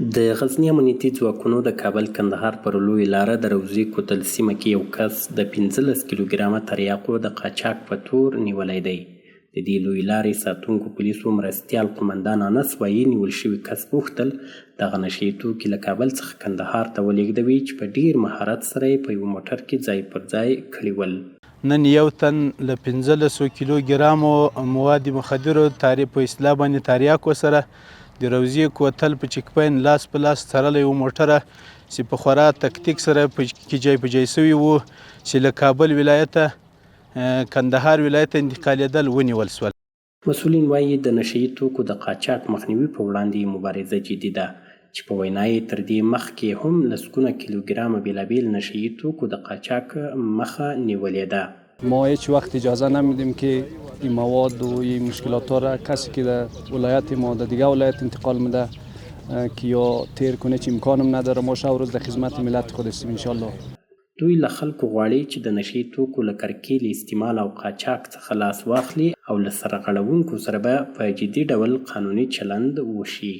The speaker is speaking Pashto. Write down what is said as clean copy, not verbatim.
د غزني امنیتي ځواکونو د کابل کندهار پر لوی لاره د روضې کوتل سیمه کې یو کس د 15 کیلوګرامه تریاقو د قاچاق په تور نیولی دی. د دې لوی لارې ساتونکو پولیسو مرستیال قومندان انس وایي نیول شوي کس غوښتل دغه نشهیي توکي له کابل څخه کندهار ته ولېږدوي چې په ډیر مهارت سره یې په یو موټر کې ځای پر ځای کړي ول. نن یو تن له 15 کیلوګرامو مواد مخدرو په اصطلاح باندې تریاکو سره د روضې کوتل په چیک پاین لاس په لاس تړلی و موټره چې په خورا تکتیک سره کې جای په جای سوي وو چې له کابل ولایته کندهار ولایت ته انتقالېدل ونیول سول. مسؤلین وایي د نشهیي توکو د قاچاق مخنیوي په وړاندې مبارزه جدي ده چې په وینا یې تر دې مخکې هم لسګونه کیلوګرامه بېلابېل نشهیي توکو د قاچاق مخه نیولې ده. ما هیچ وقت اجازه نمیدیم که این مواد و این مشکلات ها را کسی که در ولایت ما در دیگه ولایت انتقال میده که یا تیر کنه چه امکانم نداره. ما شب روز در خدمت ملت خود هستیم انشالله. دوی له خلکو غواړي چې د نشهیي توکو له کرکیل استعمال او قاچاق څخه لاس واخلي او له سرغړونکو سره به په جدي ډول قانوني چلند وشي.